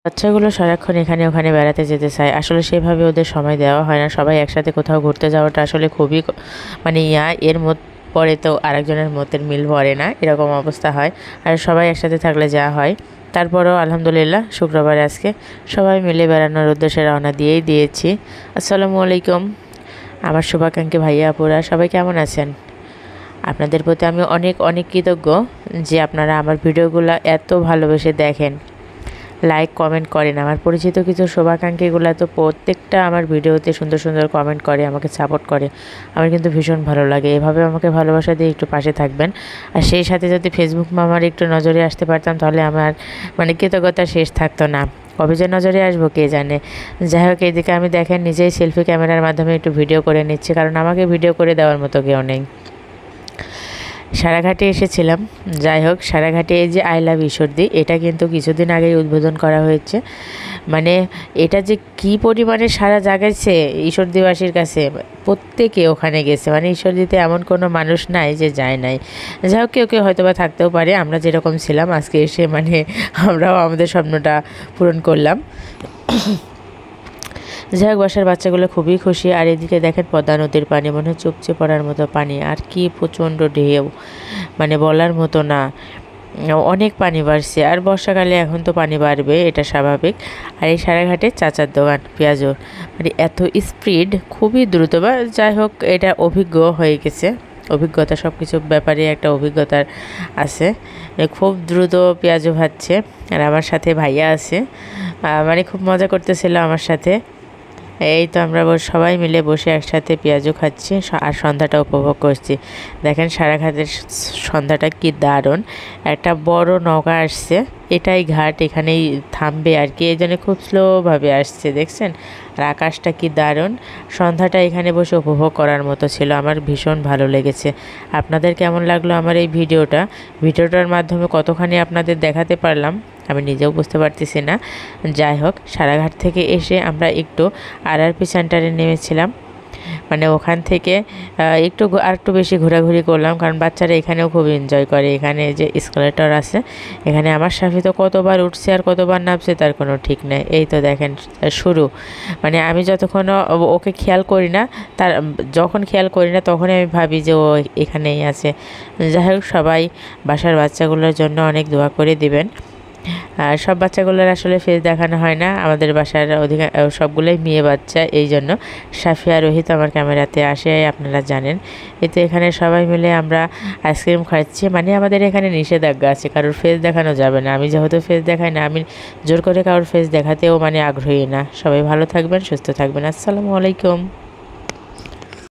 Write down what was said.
বাচ্চাগুলো সারাক্ষণ এখানে ওখানে বেড়াতে যেতে চায়, আসলে সেভাবে ওদের সময় দেওয়া হয় না। সবাই একসাথে কোথাও ঘুরতে যাওয়াটা আসলে খুবই মানে এর পরে তো আরেকজনের মতের মিল পড়ে না, এরকম অবস্থা হয়। আর সবাই একসাথে থাকলে যা হয়। তারপরেও আলহামদুলিল্লাহ শুক্রবার আজকে সবাই মিলে বেড়ানোর উদ্দেশ্যে রওনা দিয়েছি। আসসালামু আলাইকুম আমার শুভাকাঙ্ক্ষী ভাইয়া আপুরা, সবাই কেমন আছেন? আপনাদের প্রতি আমি অনেক অনেক কৃতজ্ঞ যে আপনারা আমার ভিডিওগুলো এত ভালোবেসে দেখেন, লাইক কমেন্ট করেন। আমার পরিচিত কিছু শুভাকাঙ্ক্ষীগুলো তো প্রত্যেকটা আমার ভিডিওতে সুন্দর সুন্দর কমেন্ট করে, আমাকে সাপোর্ট করে। আমার কিন্তু ভীষণ ভালো লাগে। এভাবে আমাকে ভালোবাসা দিয়ে একটু পাশে থাকবেন। আর সেই সাথে যদি ফেসবুক মামার একটু নজরে আসতে পারতাম, তাহলে আমার মানে কৃতজ্ঞতা শেষ থাকতো না। কবে যে নজরে আসবো কে জানে। যাই হোক, এইদিকে আমি দেখেন নিজেই সেলফি ক্যামেরার মাধ্যমে একটু ভিডিও করে নিচ্ছি, কারণ আমাকে ভিডিও করে দেওয়ার মতো কেউ নেই। সারাঘাটে এসেছিলাম। যাই হোক, সারাঘাটে এই যে আই লাভ ঈশ্বরদী, এটা কিন্তু কিছুদিন আগেই উদ্বোধন করা হয়েছে। মানে এটা যে কি পরিমাণে সারা জাগাইছে ঈশ্বরদীবাসীর কাছে, প্রত্যেকে ওখানে গেছে। মানে ঈশ্বরদীতে এমন কোনো মানুষ নাই যে যায় নাই। যাই হোক, কেউ কেউ হয়তো বা থাকতেও পারে। আমরা যেরকম ছিলাম আজকে এসে মানে আমরাও আমাদের স্বপ্নটা পূরণ করলাম। যাই হোক, বাসার বাচ্চাগুলো খুবই খুশি। আর এদিকে দেখেন পদ্মা নদীর পানি মনে হয় চুপচে পড়ার মতো পানি, আর কি প্রচণ্ড ঢেউ, মানে বলার মতো না। অনেক পানি বাড়ছে, আর বর্ষাকালে এখন তো পানি বাড়বে, এটা স্বাভাবিক। আর এই সারাঘাটে চাচার দোকান পেঁয়াজুর, মানে এত স্পিড, খুবই দ্রুত। বা যাই হোক, এটা অভিজ্ঞ হয়ে গেছে, অভিজ্ঞতা সব কিছু ব্যাপারে একটা অভিজ্ঞতার আছে। খুব দ্রুত পেঁয়াজু ভাজছে। আর আমার সাথে ভাইয়া আছে, মানে খুব মজা করতেছিল আমার সাথে। এই তো আমরা সবাই মিলে বসে একসাথে পেঁয়াজু খাচ্ছি আর সন্ধ্যাটা উপভোগ করছি। দেখেন সারাঘাটের সন্ধ্যাটা কি দারুণ। একটা বড় নৌকা আসছে, এটাই ঘাট, এখানেই থামবে আর কি, এই জন্য খুব স্লোভাবে আসছে, দেখছেন। আর আকাশটা কি দারুণ। সন্ধ্যাটা এখানে বসে উপভোগ করার মতো ছিল। আমার ভীষণ ভালো লেগেছে। আপনাদের কেমন লাগলো আমার এই ভিডিওটার মাধ্যমে কতখানি আপনাদের দেখাতে পারলাম আমি নিজেও বুঝতে পারতেছি না। যাই হোক, সারাঘাট থেকে এসে আমরা একটু আরআরপি সেন্টারে নেমেছিলাম। মানে ওখান থেকে একটু বেশি ঘোরাঘুরি করলাম, কারণ বাচ্চারা এখানেও খুব এনজয় করে। এখানে যে এসকালেটর আছে, এখানে আমার সাথে তো কতবার উঠছে আর কতবার নামছে তার কোনো ঠিক নেই। এই তো দেখেন শুরু, মানে আমি যতক্ষণ ওকে খেয়াল করি না, যখন খেয়াল করি না তখনই আমি ভাবি যে ও এখানেই আছে। যাই হোক, সবাই বাসার বাচ্চাগুলোর জন্য অনেক দোয়া করে দিবেন। আর সব বাচ্চাগুলোর আসলে ফেস দেখানো হয় না, আমাদের বাসার সবগুলোই মেয়ে বাচ্চা, এই জন্য সাফিয়া রোহিত আমার ক্যামেরাতে আসে, আপনারা জানেন। এতে এখানে সবাই মিলে আমরা আইসক্রিম খাচ্ছি। মানে আমাদের এখানে নিষেধাজ্ঞা আছে, কারোর ফেস দেখানো যাবে না। আমি যেহেতু ফেস দেখাই না, আমি জোর করে কারোর ফেস দেখাতেও মানে আগ্রহী না। সবাই ভালো থাকবেন, সুস্থ থাকবেন। আসসালামু আলাইকুম।